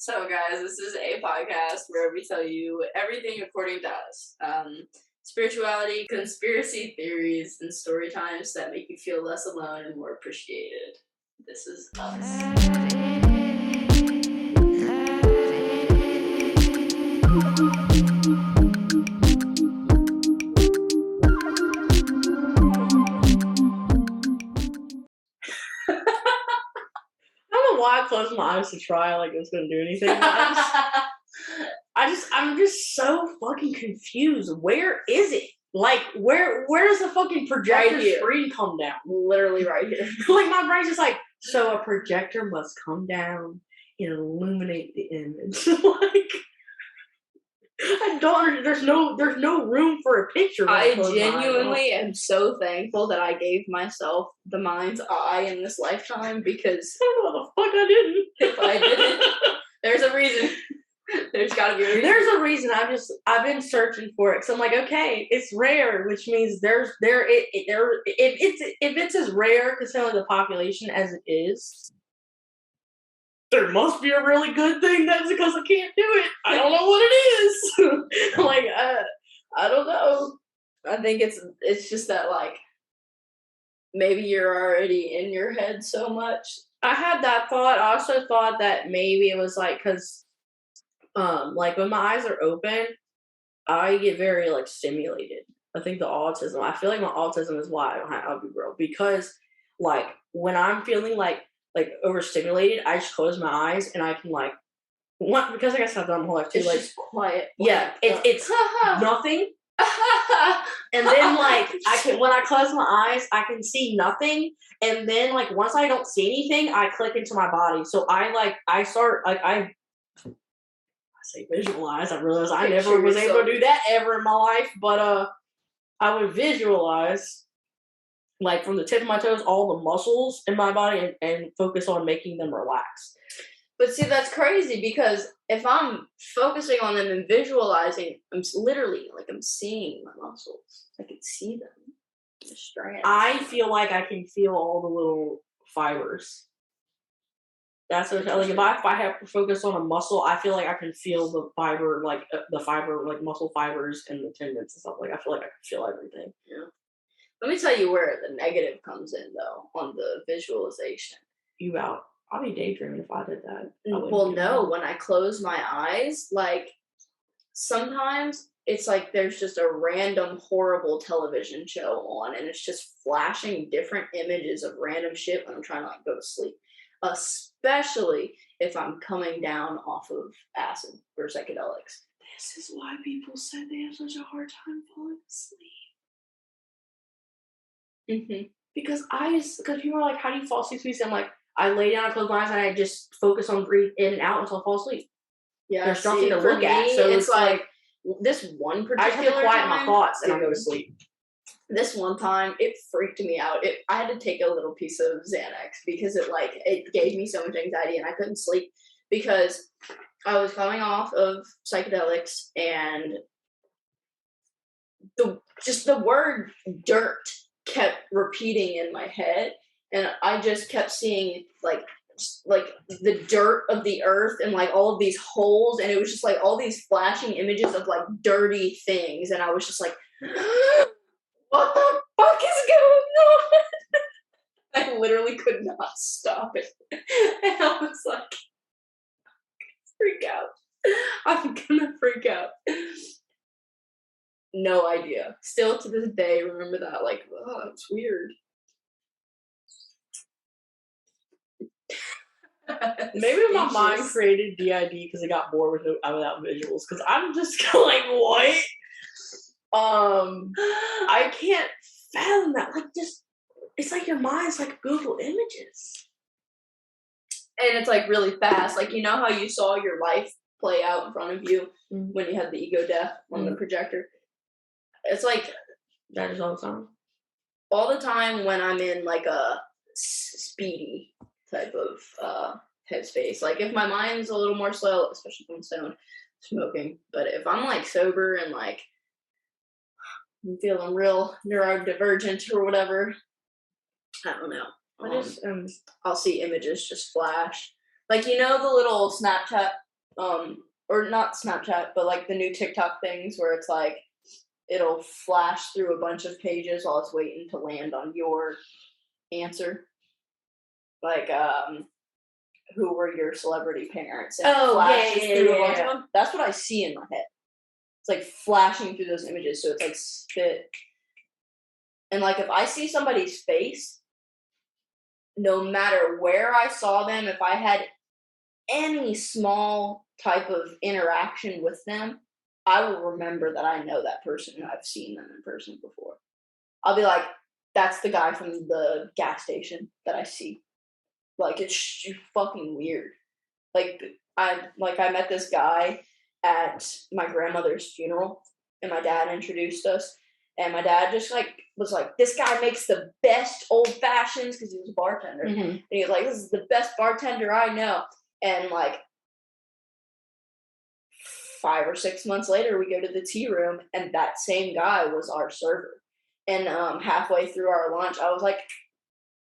So, guys, this is a podcast where we tell you everything according to us. Spirituality, conspiracy theories, and story times that make you feel less alone and more appreciated. This is us. Why I closed my eyes to try like it was gonna do anything. I'm just so fucking confused. Where is it? Like where does the fucking projector screen come down? Literally right here. Like my brain's just like, so a projector must come down and illuminate the image. Like I don't. There's no room for a picture. I genuinely am so thankful that I gave myself the mind's eye in this lifetime because I don't know what the fuck I didn't. If I didn't, there's a reason. There's gotta be a reason. There's a reason. I've been searching for it. So I'm like, okay, it's rare, which means if it's as rare considering the population as it is, there must be a really good thing. That's because I can't do it. I don't know what it is. Like, I don't know. I think it's just that, like, maybe you're already in your head so much. I had that thought. I also thought that maybe it was, like, because, like, when my eyes are open, I get very, like, stimulated. I think I feel like my autism is why I don't have Ugly Girl. Because, like, when I'm feeling, like overstimulated, I just close my eyes and I can because I guess I've done my whole life too. It's like just quiet. Yeah, it's nothing. And then when I close my eyes, I can see nothing. And then once I don't see anything, I click into my body. So I say visualize. I realize I never was able to do that ever in my life, but I would visualize. Like from the tip of my toes, all the muscles in my body and focus on making them relax. But see, that's crazy because if I'm focusing on them and visualizing, I'm literally, I'm seeing my muscles. I can see them. The strands. I feel like I can feel all the little fibers. That's what if I have to focus on a muscle, I feel like I can feel the fiber, muscle fibers and the tendons and stuff. Like, I feel like I can feel everything. Yeah. Let me tell you where the negative comes in, though, on the visualization. I'll be daydreaming if I did that. Well, no, when I close my eyes, sometimes it's like there's just a random horrible television show on, and it's just flashing different images of random shit when I'm trying to, go to sleep. Especially if I'm coming down off of acid or psychedelics. This is why people say they have such a hard time falling asleep. Mm-hmm. Because people are like, how do you fall asleep? I'm like, I lay down, I close my eyes, and I just focus on breathe in and out until I fall asleep. Yeah, there's nothing to look at. So it's like this one particular I just have to quiet my thoughts and I go to sleep. This one time, it freaked me out. I had to take a little piece of Xanax because it gave me so much anxiety and I couldn't sleep because I was coming off of psychedelics and the word dirt kept repeating in my head, and I just kept seeing the dirt of the earth and all of these holes, and it was just all these flashing images of dirty things, and I was just like, what the fuck is going on? I literally could not stop it, and I was like, freak out. I'm gonna freak out. No idea. Still to this day, remember that. Oh, it's weird. Maybe my mind created DID because it got bored without visuals. Because I'm just like, what? I can't fathom that. It's like your mind's like Google Images. And it's really fast. You know how you saw your life play out in front of you when you had the ego death on the projector? It's that is all the time. All the time when I'm in a speedy type of headspace. If my mind's a little more slow, especially if I'm smoking. But if I'm sober and I'm feeling real neurodivergent or whatever, I don't know. I'll see images just flash. The little Snapchat or not Snapchat, but like the new TikTok things where it's like it'll flash through a bunch of pages while it's waiting to land on your answer. Like, who were your celebrity parents? And Oh, flashes yeah, through a bunch yeah. of them. That's what I see in my head. It's like flashing through those images, so it's like spit. And like if I see somebody's face, no matter where I saw them, if I had any small type of interaction with them, I will remember that I know that person and I've seen them in person before. I'll be like, that's the guy from the gas station that I see. Like, it's fucking weird. Like, I met this guy at my grandmother's funeral, and my dad introduced us. And my dad just was like, this guy makes the best old fashions, because he was a bartender. Mm-hmm. And he was like, this is the best bartender I know. And like 5 or 6 months later, we go to the tea room, and that same guy was our server. And halfway through our lunch, I was like,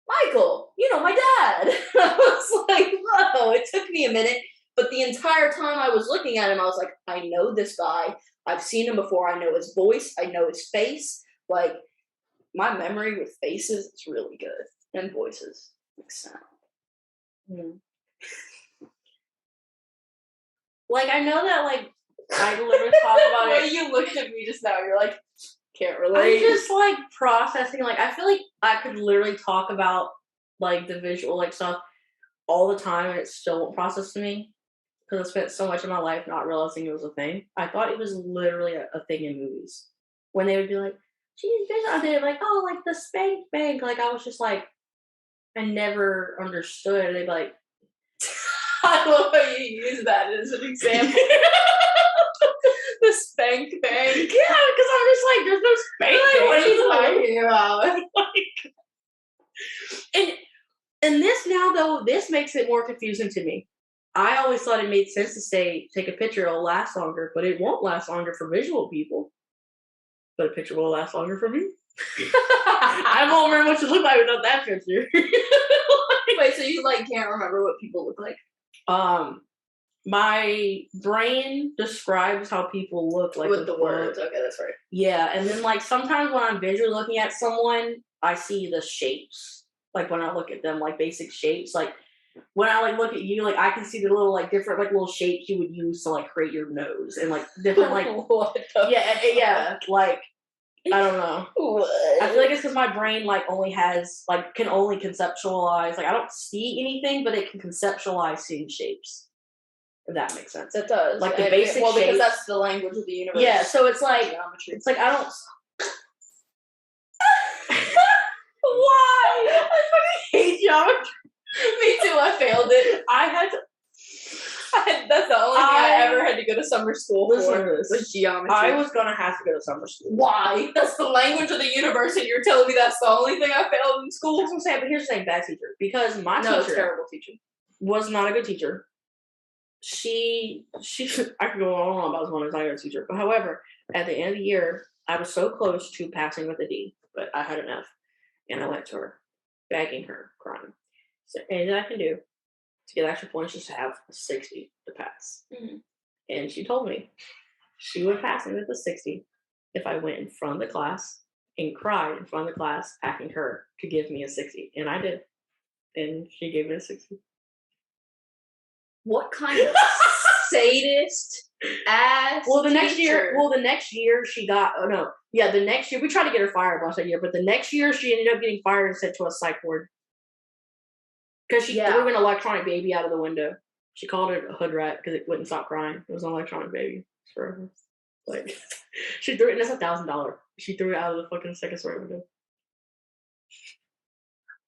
Michael, my dad. I was like, whoa, it took me a minute. But the entire time I was looking at him, I was like, I know this guy. I've seen him before. I know his voice. I know his face. Like, my memory with faces is really good. And voices. Like sound. Mm. Like, I know that, like, I literally talk about it. The way you looked at me just now, you're like, can't relate. I'm just, like, processing. Like, I feel like I could literally talk about, like, the visual, like, stuff all the time, and it still won't process to me. Because I spent so much of my life not realizing it was a thing. I thought it was literally a thing in movies. When they would be like, geez, bitch, they're like, oh, like, the spank bank. Like, I was just like, I never understood. They'd be like, I love how you use that as an example. The spank bank. Yeah, because I'm just like, there's no spank bank. What are you talking about? And this now, though, this makes it more confusing to me. I always thought it made sense to say, take a picture, it'll last longer, but it won't last longer for visual people. But a picture will last longer for me. I won't remember what you look like without that picture. Wait, so you can't remember what people look like? My brain describes how people look like with the words. Okay, that's right. Yeah, and then sometimes when I'm visually looking at someone, I see the shapes. Like when I look at them, like basic shapes. Like when I look at you, I can see the little different little shapes you would use to create your nose and different what the yeah I don't know. What? I feel like it's because my brain only has can only conceptualize. I don't see anything, but it can conceptualize seeing shapes. If that makes sense. It does. The basic shapes. Because that's the language of the universe. Yeah, so it's geometry. It's I don't. Why? I fucking hate geometry. Me too. I failed it. That's the only thing I ever had to go to summer school for. Was geometry. I was gonna have to go to summer school. Why? That's the language of the universe, and you're telling me that's the only thing I failed in school. That's what I'm saying. But here's the thing: bad teacher. Because my teacher, terrible teacher, was not a good teacher. She I could go on about one as I was a teacher. But however, at the end of the year, I was so close to passing with a D, but I had an F. And I went to her, begging her, crying. So anything I can do to get extra points is to have a 60 to pass. Mm-hmm. And she told me she would pass me with a 60 if I went in front of the class and cried in front of the class, asking her to give me a 60. And I did. And she gave me a 60. What kind of sadist ass the next year she got, the next year, we tried to get her fired last year, but the next year she ended up getting fired and sent to a psych ward. Because she threw an electronic baby out of the window. She called it a hood rat because it wouldn't stop crying. It was an electronic baby. She threw it, and it's $1,000. She threw it out of the fucking second story window.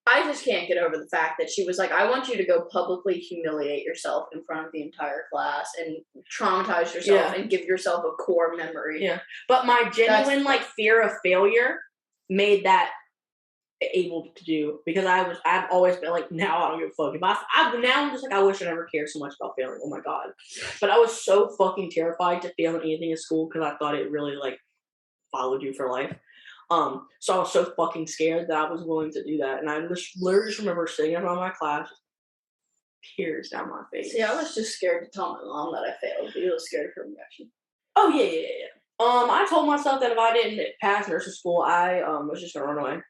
I just can't get over the fact that she was like, I want you to go publicly humiliate yourself in front of the entire class and traumatize yourself and give yourself a core memory. Yeah. But my genuine fear of failure made that able to do, because I've always been now I don't give a fuck. Now I'm just I wish I never cared so much about failing. Oh my God. But I was so fucking terrified to fail in anything in school because I thought it really followed you for life. So I was so fucking scared that I was willing to do that. And I literally just remember sitting in front of my class, tears down my face. See, I was just scared to tell my mom that I failed, but you were scared of her reaction. Oh, yeah. I told myself that if I didn't pass nursing school, I was just gonna run away.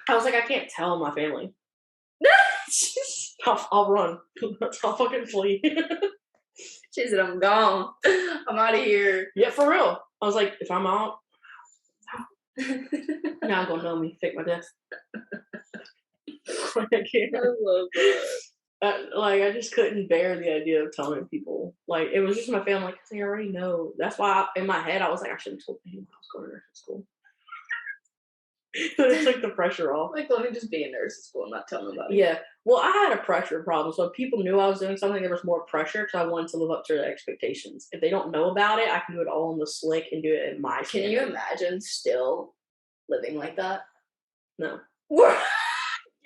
I was like, I can't tell my family. I'll run. I'll fucking flee. She said, I'm gone. I'm out of here. Yeah, for real. I was like, if I'm out, you're not gonna know me. Fake my death. I can't. I love that. I just couldn't bear the idea of telling people. Like, it was just my family, because they already know. That's why in my head, I was like, I shouldn't have told anyone I was going to nursing school. It took the pressure off. Like, let me just be in nursing school and not tell them about it. Yeah. Well, I had a pressure problem. So if people knew I was doing something, there was more pressure because I wanted to live up to their expectations. If they don't know about it, I can do it all in the slick and do it in my Can you imagine still living like that? No.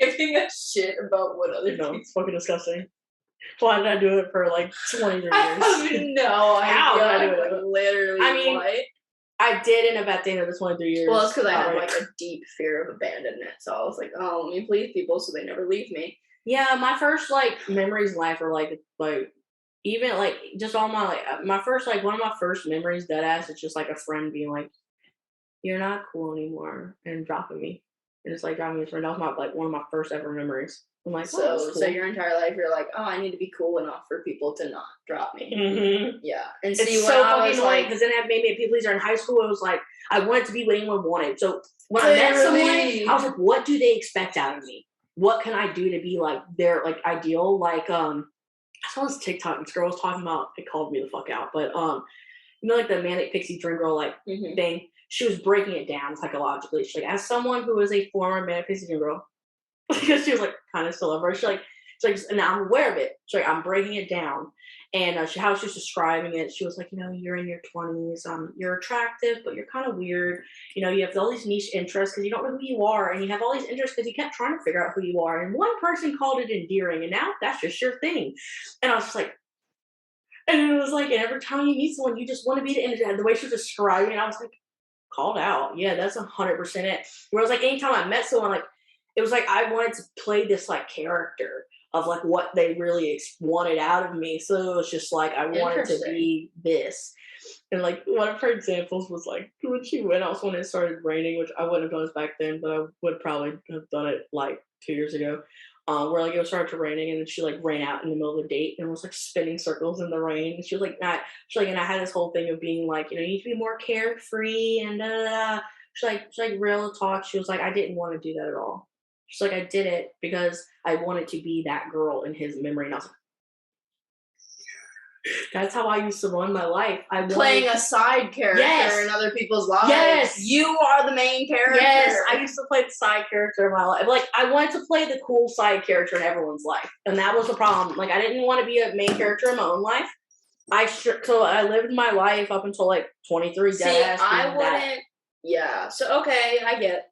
Giving a shit about what other people. No, it's fucking disgusting. Why did I do it for like 23 years? I have no idea. How did I do it? Like, literally, I mean, what? I did end up at the end of the 23 years. Well, it's because I had like a deep fear of abandonment. So I was like, oh, let me please people so they never leave me. Yeah, my first like memories in life are like even like just all my my first one of my first memories dead ass. It's just like a friend being like, "You're not cool anymore," and dropping me. And it's like driving me a friend. That was one of my first ever memories. I'm like, so cool. your entire life you're like, oh, I need to be cool enough for people to not drop me. Mm-hmm. Yeah, and see, it's so fucking annoying because then maybe people are in high school. It was like I wanted to be what anyone wanted. So when I met someone, I was like, what do they expect out of me? What can I do to be like their like ideal? Like I saw this TikTok. This girl was talking about. It called me the fuck out. But you know, like the manic pixie dream girl thing. She was breaking it down psychologically. She's like, as someone who is a former manic pixie dream girl, because she was like kind of still over. She's like, and I'm aware of it. She's like, I'm breaking it down. And how she was describing it, she was like, you know, you're in your 20s, you're attractive, but you're kind of weird. You know, you have all these niche interests because you don't know who you are, and you have all these interests because you kept trying to figure out who you are. And one person called it endearing, and now that's just your thing. And I was just like, and it was like, and every time you meet someone, you just want to be the way she was describing it, I was like, called out. Yeah, that's 100% it. Whereas like anytime I met someone, like it was like I wanted to play this like character of like what they really wanted out of me. So it was just like I wanted to be this. And like one of her examples was like when she went out when it started raining, which I wouldn't have done this back then, but I would probably have done it like 2 years ago. Where like it started to raining and then she like ran out in the middle of the date and was like spinning circles in the rain. And she was like, and I had this whole thing of being like, you know, you need to be more carefree and She's like real talk. She was like, I didn't want to do that at all. She's like, I did it because I wanted to be that girl in his memory. And I was like, that's how I used to run my life. Playing a side character in other people's lives. Yes. You are the main character. Yes, I used to play the side character in my life. Like, I wanted to play the cool side character in everyone's life. And that was the problem. Like, I didn't want to be a main character in my own life. So I lived my life up until, like, 23 dead ass. I wouldn't. Yeah. So, okay, I get it.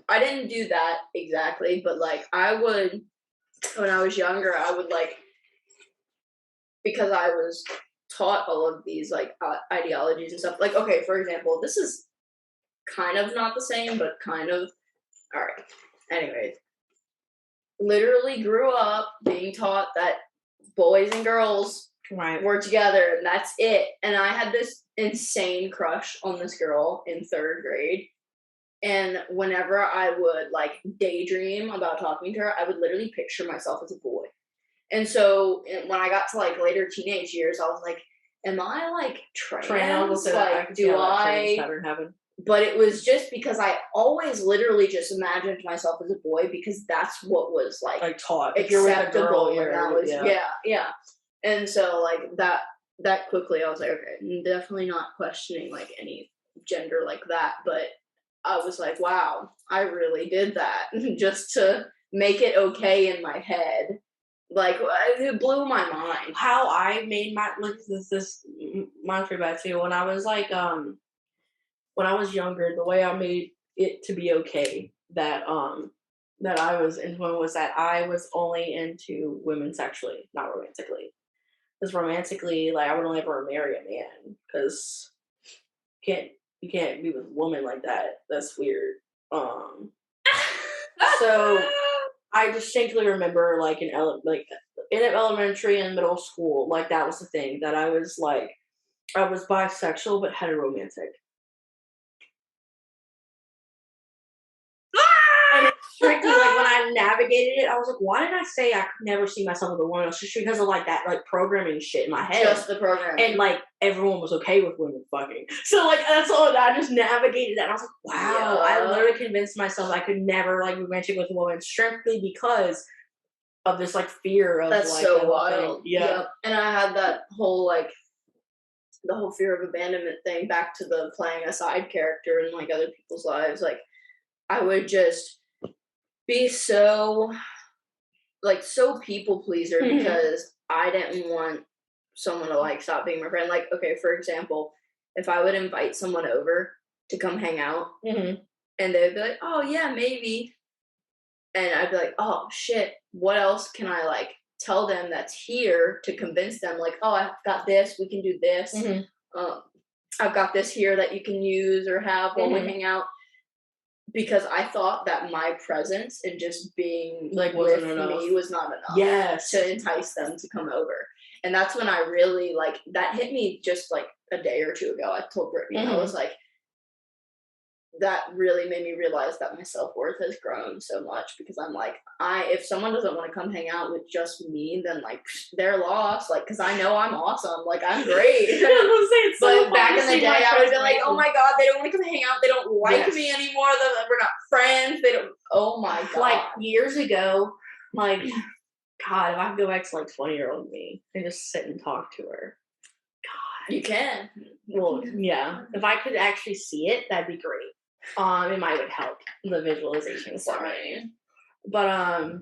I didn't do that exactly, but, like, I would, when I was younger, I would, like, because I was taught all of these, like, ideologies and stuff. Like, okay, for example, this is kind of not the same, but kind of. All right. Anyways. Literally grew up being taught that boys and girls were together, and that's it. And I had this insane crush on this girl in 3rd grade. And whenever I would, like, daydream about talking to her, I would literally picture myself as a boy. And so when I got to, like, later teenage years, I was like, am I, like, trans? Like, do I? But it was just because I always literally just imagined myself as a boy because that's what was, like taught. If you're with a girl, yeah. And so, like, that quickly, I was like, okay, I'm definitely not questioning, like, any gender like that. But I was like, wow, I really did that just to make it okay in my head. Like, it blew my mind. How I made my, like, this mine's pretty bad too. When I was, like, when I was younger, the way I made it to be okay that I was into women was that I was only into women sexually, not romantically. Because romantically, like, I would only ever marry a man. Because you can't be with a woman like that. That's weird. So I distinctly remember, like, in elementary and middle school, like, that was the thing, that I was, like, I was bisexual but heteromantic. And it's strictly, like, when I navigated it, I was like, why did I say I could never see myself with a woman? It's just because of, like, that, like, programming shit in my head. Just the programming. And, like, everyone was okay with women fucking. So, like, that's all, I just navigated that. And I was like, wow, I literally convinced myself I could never, like, be romantic with a woman strictly because of this, like, fear of, that's like, so that wild. Yeah. Yep. And I had that whole, like, the whole fear of abandonment thing back to the playing a side character in, like, other people's lives. Like, I would just be so people pleaser because I didn't want someone to, like, stop being my friend. Like, okay, for example, if I would invite someone over to come hang out, and they'd be like, oh yeah, maybe, and I'd be like, oh shit, what else can I, like, tell them that's here to convince them, like, oh, I've got this, we can do this, I've got this here that you can use or have while we hang out. Because I thought that my presence and just being, like, with me was not enough to entice them to come over. And that's when I really, like, that hit me just, like, a day or two ago. I told Brittany, I was like, that really made me realize that my self-worth has grown so much because I'm like, if someone doesn't want to come hang out with just me, then, like, they're lost. Like, because I know I'm awesome. Like, I'm great. But back in the day, I would be like, oh my God, they don't want to come hang out. They don't like me anymore. We're not friends. They don't. Oh my God. Like, years ago, like, God, if I could go back to, like, 20-year-old me and just sit and talk to her. God. You can. Well, yeah. If I could actually see it, that'd be great. It might would help the visualization for me. But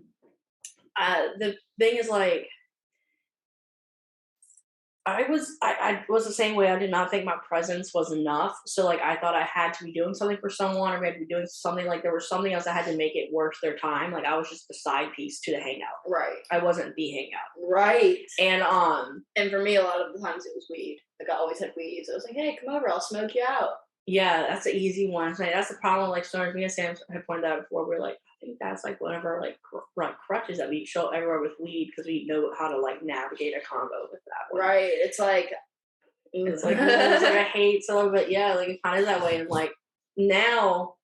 the thing is, like, I was the same way. I did not think my presence was enough. So, like, I thought I had to be doing something for someone, or maybe doing something, like, there was something else I had to make it worth their time. Like, I was just the side piece to the hangout. Right. I wasn't the hangout. Right. And for me, a lot of the times it was weed. Like, I always had weed. So I was like, hey, come over, I'll smoke you out. Yeah, that's an easy one. So that's the problem. Like, so me and Sam had pointed out before. We're like, I think that's, like, one of our, like, crutches that we show everywhere with weed because we know how to, like, navigate a combo with that one. Right. It's like I hate some, but yeah, like, it kind of is that way. And, like, now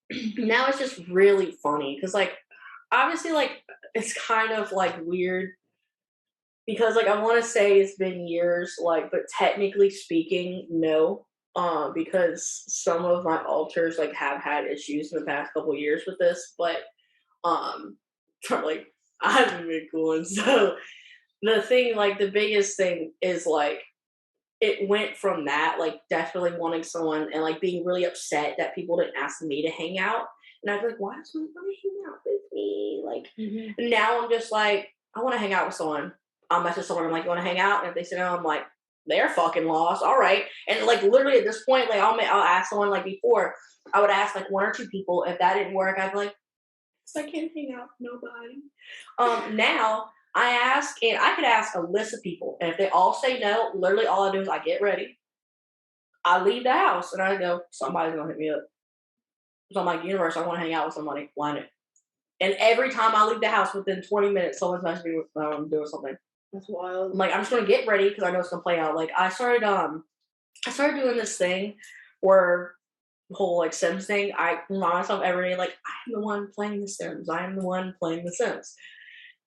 it's just really funny because, like, obviously, like, it's kind of, like, weird because, like, I want to say it's been years, like, but technically speaking, no. Because some of my alters, like, have had issues in the past couple of years with this, but like, I haven't been cool. And so the thing, like, the biggest thing is, like, it went from that, like, definitely wanting someone and, like, being really upset that people didn't ask me to hang out. And I'd be like, why does someone want to hang out with me? Like, now I'm just like, I want to hang out with someone. I'll message someone, I'm like, you want to hang out? And if they say no, I'm like, they're fucking lost. All right. And, like, literally at this point, like, I'll ask someone, like, before I would ask, like, 1 or 2 people. If that didn't work, I'd be like, I can't hang out with nobody. Now I ask, and I could ask a list of people, and if they all say no, literally all I do is I get ready. I leave the house and I go, somebody's gonna hit me up. So I'm like, universe, I want to hang out with somebody. Line it. And every time I leave the house, within 20 minutes, someone's messaging me doing something. That's wild. I'm like, I'm just gonna get ready because I know it's gonna play out. Like, I started doing this thing where the whole, like, Sims thing. I remind myself every day, like, I am the one playing the Sims. I am the one playing the Sims.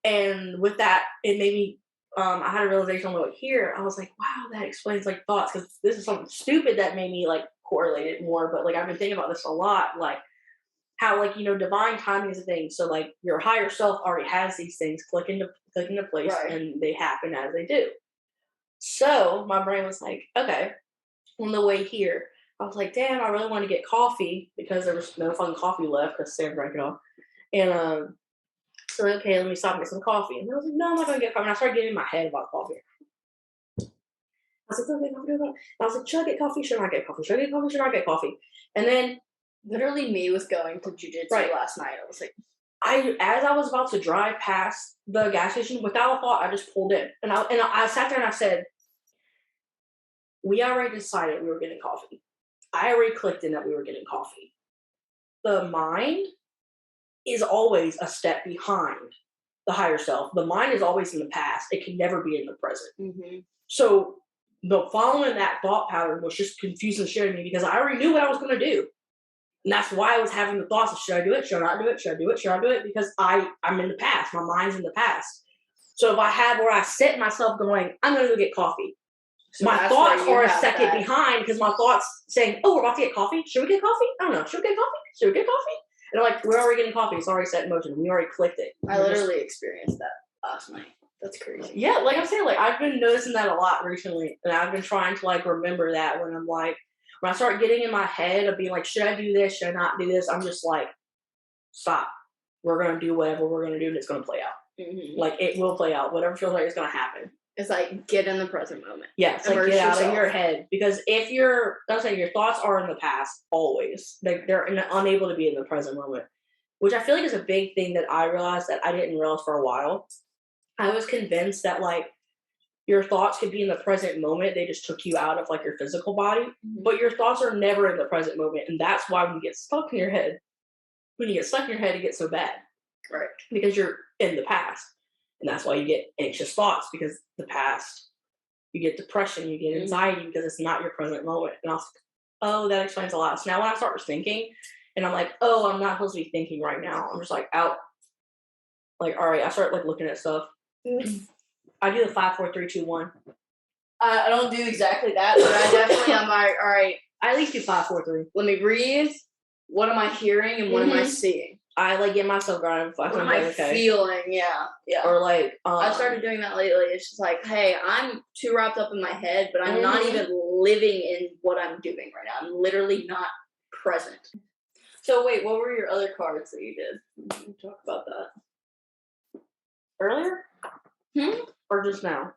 And with that, it made me. I had a realization on the way here. I was like, wow, that explains, like, thoughts, because this is something stupid that made me, like, correlate it more. But, like, I've been thinking about this a lot, like, how, like, you know, divine timing is a thing. So, like, your higher self already has these things click into place, and they happen as they do. So my brain was like, okay, on the way here, I was like, damn, I really want to get coffee because there was no fucking coffee left because Sam drank it all. And so, okay, let me stop and get some coffee. And I was like, no, I'm not going to get coffee. And I started getting in my head about coffee. I was like, okay, I was like, should I get coffee? Should I not get coffee? Should I get coffee? Should I not get coffee? And then, literally me with going to jiu-jitsu last night. I was like, as I was about to drive past the gas station, without a thought, I just pulled in. And I sat there and I said, we already decided we were getting coffee. I already clicked in that we were getting coffee. The mind is always a step behind the higher self. The mind is always in the past. It can never be in the present. Mm-hmm. So following that thought pattern was just confusing shit to me because I already knew what I was going to do. And that's why I was having the thoughts of, should I do it? Should I not do it? Should I do it? Should I do it? Because I'm in the past. My mind's in the past. So if I had where I set myself going, I'm going to go get coffee. So my thoughts are a second behind because my thoughts saying, oh, we're about to get coffee. Should we get coffee? I don't know. Should we get coffee? Should we get coffee? And I'm like, we're already getting coffee. It's already set in motion. We already clicked it. I literally experienced that last night. That's crazy. Yeah, like I'm saying, like I've been noticing that a lot recently. And I've been trying to like remember that when I'm like, when I start getting in my head of being like, should I do this? Should I not do this? I'm just like, stop. We're going to do whatever we're going to do and it's going to play out. Mm-hmm. Like it will play out. Whatever feels like it's going to happen. It's like, get in the present moment. Yeah, it's like get out of your head. Because if your thoughts are in the past, always. Like they're unable to be in the present moment. Which I feel like is a big thing that I realized that I didn't realize for a while. I was convinced that like your thoughts could be in the present moment. They just took you out of like your physical body. Mm-hmm. But your thoughts are never in the present moment. And that's why when you get stuck in your head, it gets so bad. Right. Because you're in the past. And that's why you get anxious thoughts, because the past, you get depression, you get anxiety because it's not your present moment. And I was like, oh, that explains a lot. So now when I start thinking and I'm like, oh, I'm not supposed to be thinking right now. I'm just like out. Like, all right, I start like looking at stuff. I do the 5, 4, 3, 2, 1. I don't do exactly that, but I definitely am like, all right. I at least do 5, 4, 3. Let me breathe. What am I hearing and what am I seeing? I like get myself grounded. What am I feeling? Yeah. Or like, I've started doing that lately. It's just like, hey, I'm too wrapped up in my head, but I'm not even living in what I'm doing right now. I'm literally not present. So wait, what were your other cards that you did? Talk about that. Earlier? Or just now?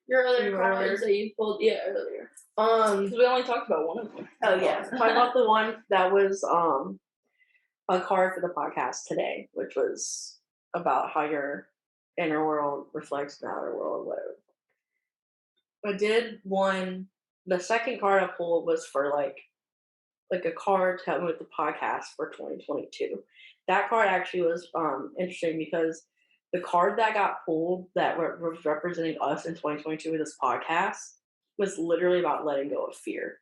Your other cards that you pulled, earlier. Because we only talked about one of them. Oh yeah, talk about the one that was a card for the podcast today, which was about how your inner world reflects the outer world, whatever. I did one. The second card I pulled was for like a card to help me with the podcast for 2022. That card actually was interesting because the card that got pulled that was representing us in 2022 with this podcast was literally about letting go of fear.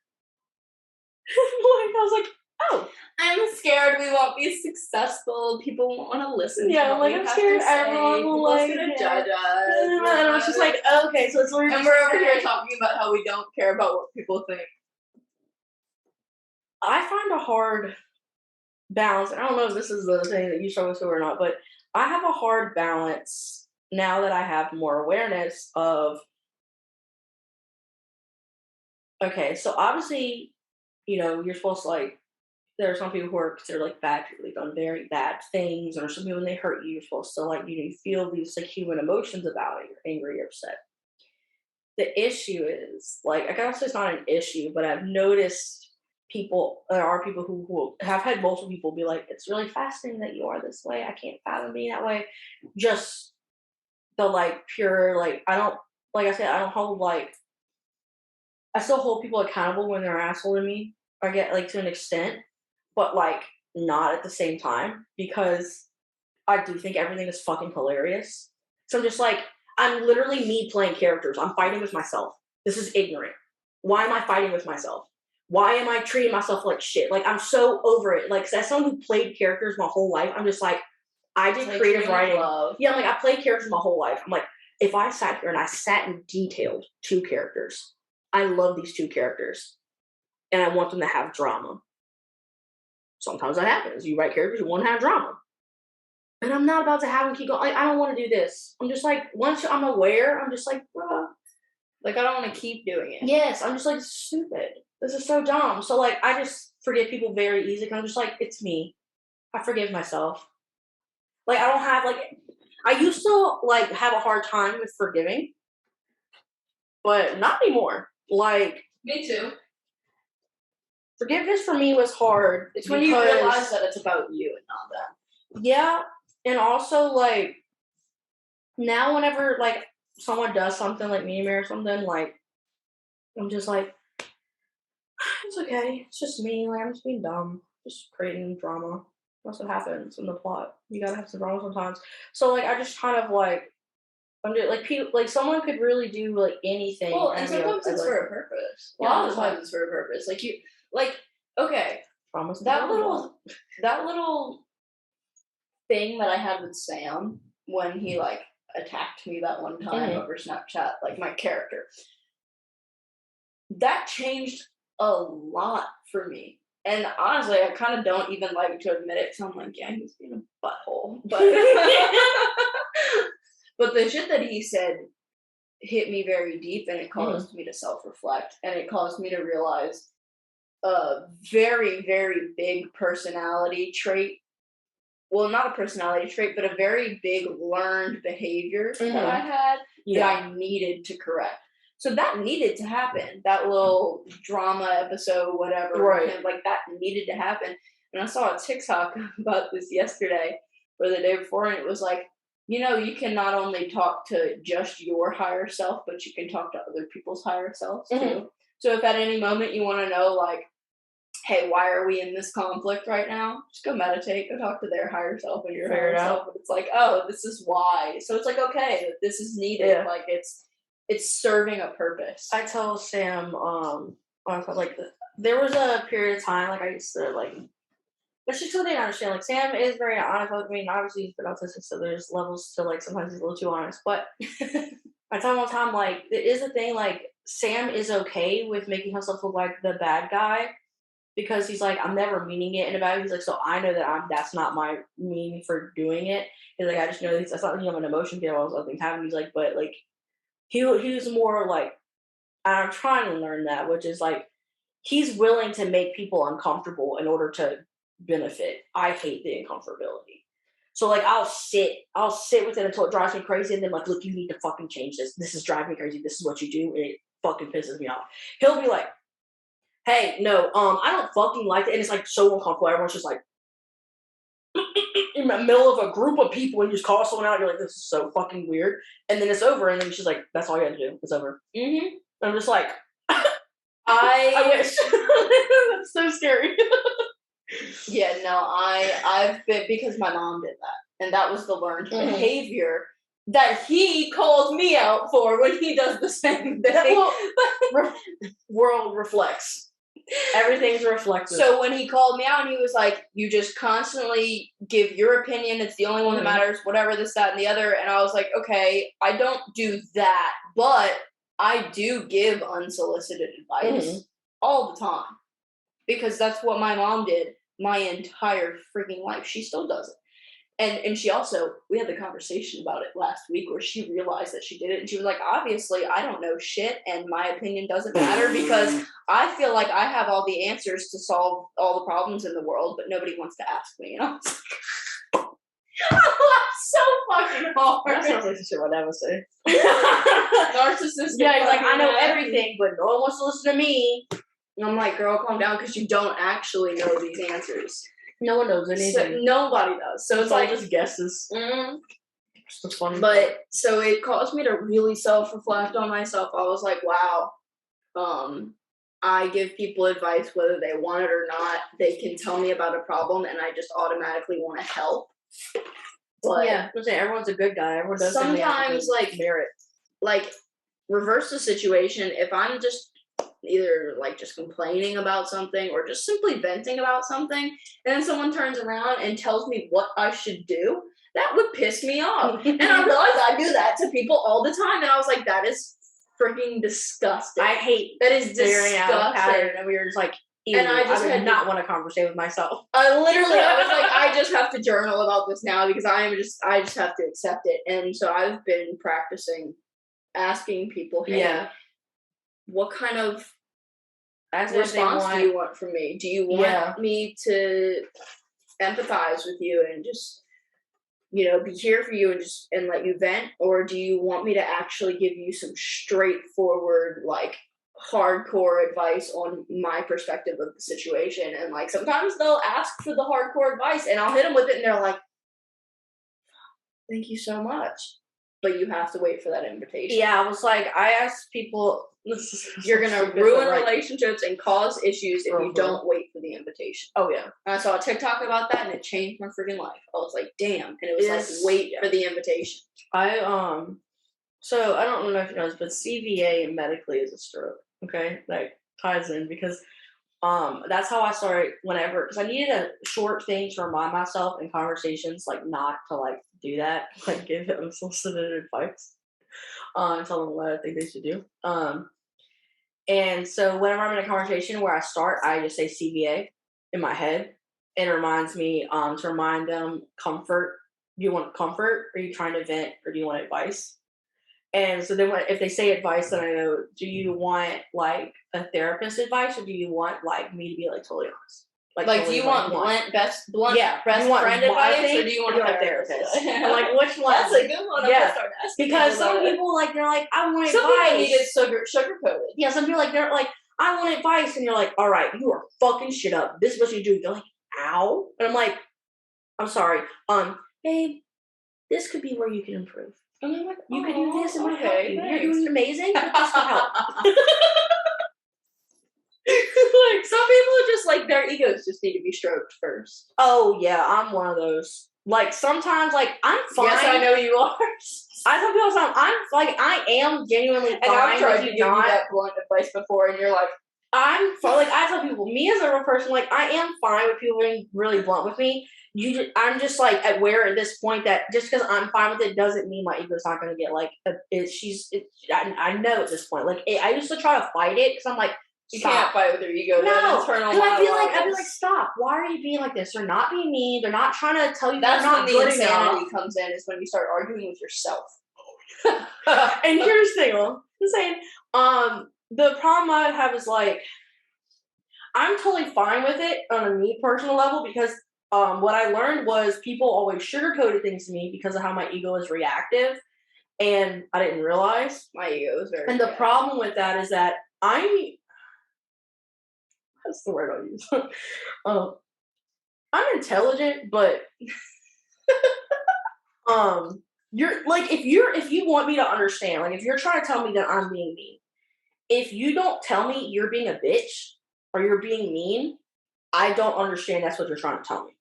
I was like, oh, I'm scared we won't be successful. People won't want to listen. Yeah, like I'm scared everyone will like judge us. And I was just like, okay, so it's literally. And we're over here talking about how we don't care about what people think. I find a hard balance. I don't know if this is the thing that you struggle with or not, but I have a hard balance now that I have more awareness of. Okay, so obviously, you're supposed to like. There are some people who are considered like bad people. They've done very bad things, or some people when they hurt you, you're supposed to like you feel these like human emotions about it. You're angry, you're upset. The issue is like I gotta say it's not an issue, but I've noticed there are people who have had multiple people be like, it's really fascinating that you are this way. I can't fathom being that way. Just the like pure like I don't like I said I don't hold like I still hold people accountable when they're asshole to me. I get like to an extent. But, like, not at the same time, because I do think everything is fucking hilarious. So I'm just like, I'm literally me playing characters. I'm fighting with myself. This is ignorant. Why am I fighting with myself? Why am I treating myself like shit? Like, I'm so over it. Like, as someone who played characters my whole life, I'm just like, I did creative writing. Yeah, like, I played characters my whole life. I'm like, if I sat here and I sat and detailed 2 characters, I love these 2 characters, and I want them to have drama. Sometimes that happens. You write characters who want to have drama. And I'm not about to have them keep going. Like, I don't want to do this. I'm just like, once I'm aware, I'm just like, bruh. Like, I don't want to keep doing it. Yes, I'm just like, stupid. This is so dumb. So, like, I just forgive people very easy. Because I'm just like, it's me. I forgive myself. Like, I don't have, like, I used to, like, have a hard time with forgiving. But not anymore. Like. Me too. Forgiveness for me was hard. It's when you realize that it's about you and not them. Yeah, and also, like, now whenever, like, someone does something, like me or something, like, I'm just like, it's okay. It's just me. Like, I'm just being dumb. Just creating drama. That's what happens in the plot. You gotta have some drama sometimes. So like I just kind of like under like people like someone could really do like anything. Well, and sometimes it's for a purpose. A lot of times it's for a purpose. Okay, that little thing that I had with Sam when he like attacked me that one time over Snapchat, like my character. That changed a lot for me. And honestly, I kind of don't even like to admit it, because I'm like, yeah, he's being a butthole. But but the shit that he said hit me very deep, and it caused me to self-reflect, and it caused me to realize a very, very big personality trait. Well, not a personality trait, but a very big learned behavior that I had that I needed to correct. So that needed to happen. That little drama episode, whatever. Right. Like, that needed to happen. And I saw a TikTok about this yesterday, or the day before, and it was like, you know, you can not only talk to just your higher self, but you can talk to other people's higher selves, too. So if at any moment you want to know, like, hey, why are we in this conflict right now? Just go meditate, go talk to their higher self and your higher self. But it's like, oh, this is why. So it's like, okay, this is needed. Yeah. Like, it's serving a purpose. I tell Sam, like, there was a period of time, like, I used to, like, but she still didn't understand. Like, Sam is very honest with me, and obviously he's been autistic, so there's levels to, like, sometimes he's a little too honest. But I tell him all the time, like, it is a thing, like, Sam is okay with making himself look like the bad guy, because he's like, I'm never meaning it in a bad way. He's like, so I know that that's not my meaning for doing it. He's like, I just know that's not, you know, an emotion, you know, all those other things happen. He's like, but, like, he was more like, I'm trying to learn that, which is like, he's willing to make people uncomfortable in order to benefit. I hate the uncomfortability. So like, I'll sit with it until it drives me crazy, and then like, look, you need to fucking change this. This is driving me crazy. This is what you do, and it fucking pisses me off. He'll be like, hey, no, I don't fucking like it, and it's like so uncomfortable. Everyone's just like in the middle of a group of people, and you just call someone out, and you're like, this is so fucking weird, and then it's over, and then she's like, that's all you have to do, it's over. And I'm just like, I wish. That's so scary. Yeah, no, I've been, because my mom did that, and that was the learned behavior that he calls me out for when he does the same thing. World reflects. Everything's reflective. So when he called me out, and he was like, you just constantly give your opinion, it's the only one that matters, whatever, this, that, and the other, and I was like, okay, I don't do that, but I do give unsolicited advice all the time, because that's what my mom did my entire freaking life. She still does it. And she also, we had the conversation about it last week, where she realized that she did it, and she was like, obviously, I don't know shit, and my opinion doesn't matter, because I feel like I have all the answers to solve all the problems in the world, but nobody wants to ask me. And I was like, so fucking hard. That sounds like the shit I'd ever say. Narcissistic. Yeah, he's like, I know everything, but no one wants to listen to me. And I'm like, girl, calm down, because you don't actually know these answers. No one knows anything. So, nobody does. So it's like just guesses. It's funny. But so it caused me to really self-reflect on myself. I was like, wow, I give people advice whether they want it or not. They can tell me about a problem, and I just automatically want to help. But yeah, everyone's a good guy. Everyone does sometimes like merit. Like, reverse the situation. If I'm just either like just complaining about something or just simply venting about something, and then someone turns around and tells me what I should do, that would piss me off. And I realized I do that to people all the time, and I was like, that is freaking disgusting. I hate that. Is disgusting. And we were just like, ew, and I just did not want to conversate with myself. I was like, I just have to journal about this now, because I just have to accept it. And so I've been practicing asking people, hey, what kind of response do you want from me? Do you want me to empathize with you and just, you know, be here for you and let you vent? Or do you want me to actually give you some straightforward, like, hardcore advice on my perspective of the situation? And like, sometimes they'll ask for the hardcore advice, and I'll hit them with it, and they're like, thank you so much. But you have to wait for that invitation. Yeah, I was like, I asked people, you're going to ruin relationships and cause issues if you don't wait for the the invitation. Oh yeah. And I saw a TikTok about that, and it changed my freaking life. I was like, damn. And it was like, wait for the invitation. So I don't know if you know this, but CVA medically is a stroke. Okay, that ties in because that's how I started whenever, because I needed a short thing to remind myself in conversations, like not to like do that, like give unsolicited advice, tell them what I think they should do. And so whenever I'm in a conversation where I start, I just say CVA in my head, and it reminds me to remind them comfort. Do you want comfort? Are you trying to vent, or do you want advice? And so then if they say advice, then I know, do you want like a therapist advice, or do you want like me to be like totally honest? Like totally do you want best friend advice, or do you want a therapist? I'm like, which one? That's a good one. Yeah. Start asking Because some people like, they're like, I want some advice. Some people need it sugar coated. Yeah, some people like, they're like, I want advice, and you're like, all right, you are fucking shit up. This is what you do. They're like, ow, and I'm like, I'm sorry, babe, this could be where you can improve. And I'm like, you can do this, and might help you. You're doing amazing, but this could help. Like, some people just like, their egos just need to be stroked first. Oh yeah, I'm one of those. Like sometimes, like I'm fine. Yes, I know you are. I tell people sometimes I'm like, I am genuinely fine. And I've tried to give you that blunt advice before, and you're like, I'm fine. Like I tell people, me as a real person, like I am fine with people being really blunt with me. I'm just like aware at this point that just because I'm fine with it doesn't mean my ego's not going to get like I know at this point. Like I used to try to fight it because I'm like, you can't fight with your ego. No, because I'd be like, stop. Why are you being like this? They're not being mean. They're not trying to tell you. That's they're not when the good insanity enough. comes in. Is when you start arguing with yourself. And here's the thing, I'm saying, the problem I have is like, I'm totally fine with it on a me personal level because what I learned was people always sugarcoated things to me because of how my ego is reactive, and I didn't realize my ego is very. And the problem with that is that that's the word I'll use. I'm intelligent, but you're like if you want me to understand, like if you're trying to tell me that I'm being mean, if you don't tell me you're being a bitch or you're being mean, I don't understand that's what you're trying to tell me.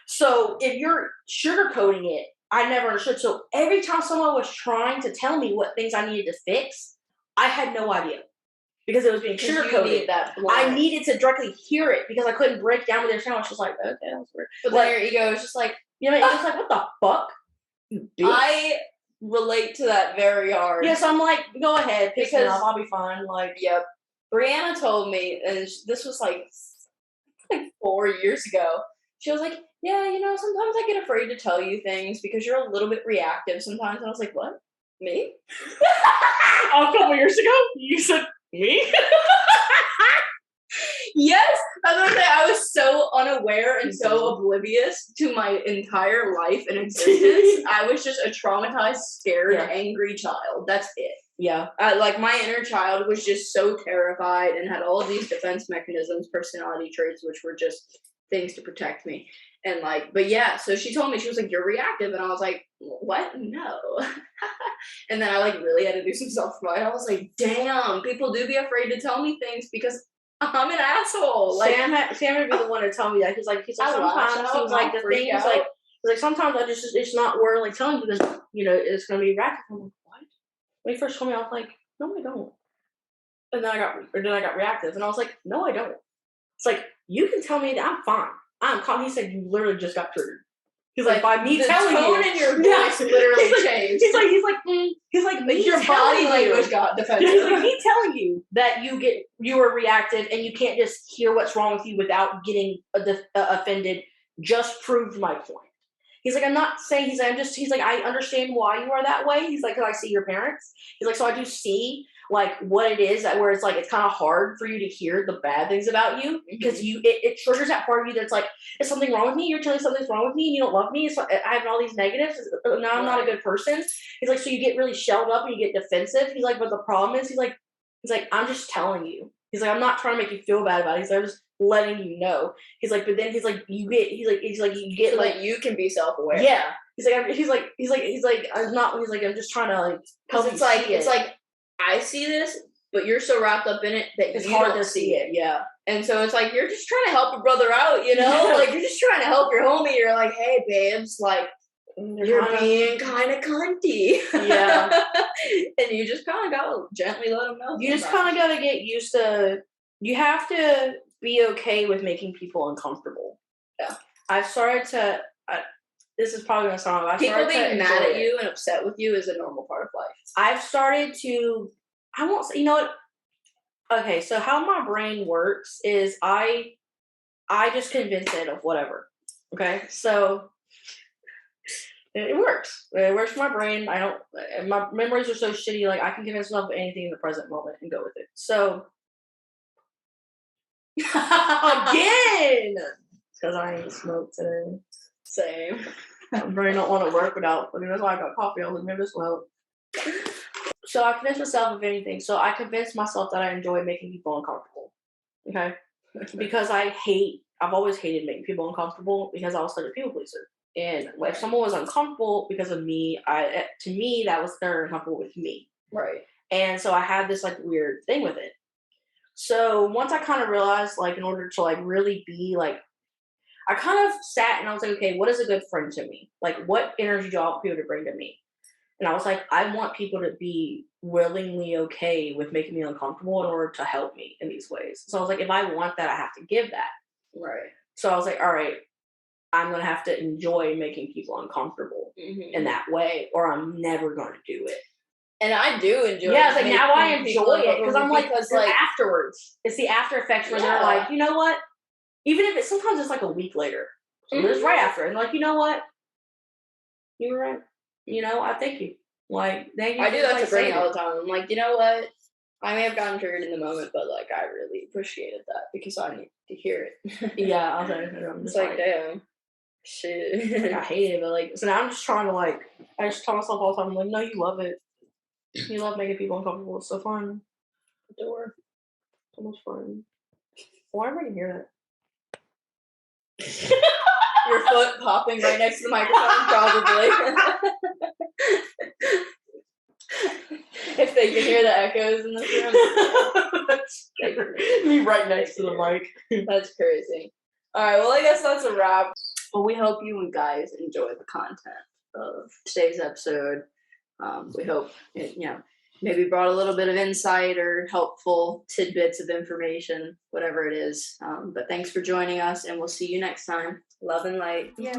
So if you're sugarcoating it, I never understood. So every time someone was trying to tell me what things I needed to fix, I had no idea. Because it was being sugarcoated. I needed to directly hear it because I couldn't break down with their sound. I was just like, okay, that's weird. But then your ego is just like, you know, it's just like, what the fuck? You bitch. I relate to that very hard. Yeah, so I'm like, go ahead, piss me off, I'll be fine. Like, yep. Brianna told me, and this was like 4 years ago. She was like, yeah, you know, sometimes I get afraid to tell you things because you're a little bit reactive sometimes. And I was like, what? Me? A couple years ago, you said me? Yes, I was so unaware and so oblivious to my entire life and existence. I was just a traumatized, scared, angry child. That's it. Yeah. Like my inner child was just so terrified and had all of these defense mechanisms, personality traits, which were just things to protect me. And like, but yeah, so she told me, she was like, you're reactive. And I was like, what? No. And then I like really had to do some self-reflection. I was like, damn, people do be afraid to tell me things because I'm an asshole. Like Sam would be the one to tell me that. He's like sometimes he was like the things like sometimes I just it's not worth like telling you because you know it's gonna be reactive. I'm like, what? When he first told me, I was like, no, I don't. And then I got reactive, and I was like, no, I don't. It's like you can tell me that I'm fine. I'm calm. He said you literally just got triggered. He's like by me telling you, the tone in your voice literally changed. He's like your body language got defensive. He's like me telling you that you are reactive and you can't just hear what's wrong with you without getting offended. Just proved my point. He's like, I'm not saying. He's like, I understand why you are that way. He's like, because I see your parents. He's like, so I do see like what it is that where it's like it's kind of hard for you to hear the bad things about you because it triggers that part of you that's like, is something wrong with me? You're telling me something's wrong with me and you don't love me. It's like, I have all these negatives. Now I'm not a good person. He's like, so you get really shelled up and you get defensive. He's like, but the problem is, he's like, I'm just telling you. He's like, I'm not trying to make you feel bad about it. He's like, I'm just letting you know. He's like, but then you get so like you can be self-aware. Yeah. He's like, I'm just trying to like help you. It's like I see this, but you're so wrapped up in it that It's you hard don't to see it. Yeah. And so it's like, you're just trying to help a brother out, you know? Like, you're just trying to help your homie. You're like, hey, babes, like, you're being kind of cunty. Yeah. And you just kind of got to gently let them know. You just kind of got to get used to, you have to be okay with making people uncomfortable. Yeah. I've started to, this is probably going to sound, people being mad at you and upset with you is a normal part of life. I've started to, I won't say, you know what? Okay, so how my brain works is I just convince it of whatever. Okay, so it works. It works for my brain. My memories are so shitty, like I can convince myself of anything in the present moment and go with it. So, again! Because I ain't smoked today. Same. My brain don't want to work without, that's why I got coffee. I was like, maybe smoke. So I convinced myself of anything. So I convinced myself that I enjoy making people uncomfortable. Okay? Because I've always hated making people uncomfortable because I was such a people pleaser. And if someone was uncomfortable because of me, to me, that was they're uncomfortable with me. Right. And so I had this like weird thing with it. So once I kind of realized, like, in order to like really be like, I kind of sat and I was like, okay, what is a good friend to me? Like, what energy do I want people to bring to me? And I was like, I want people to be willingly okay with making me uncomfortable in order to help me in these ways. So I was like, if I want that, I have to give that. Right. So I was like, all right, I'm going to have to enjoy making people uncomfortable in that way, or I'm never going to do it. And I do enjoy it. Yeah, it's like now I enjoy it because I'm like, afterwards. It's the after effects where they're like, you know what? Even if sometimes it's like a week later. So it's right after. And like, you know what? You were right. You know, I thank you. Like, thank you. I do that to Brittany all the time. I'm like, you know what? I may have gotten triggered in the moment, but like, I really appreciated that because I need to hear it. Yeah, I was like, I'm just like, damn. Shit. Like, I hate it, but like, so now I'm just trying to like, I just tell myself all the time, I'm like, no, you love it. You love making people uncomfortable. It's so fun. The door. So much fun. Why am I going to hear that? Your foot popping right next to the microphone, probably. If they can hear the echoes in this room. Me right next to the mic. That's crazy. Alright, well, I guess that's a wrap. Well, we hope you guys enjoyed the content of today's episode. We hope it, maybe brought a little bit of insight or helpful tidbits of information, whatever it is. But thanks for joining us, and we'll see you next time. Love and light. Yeah.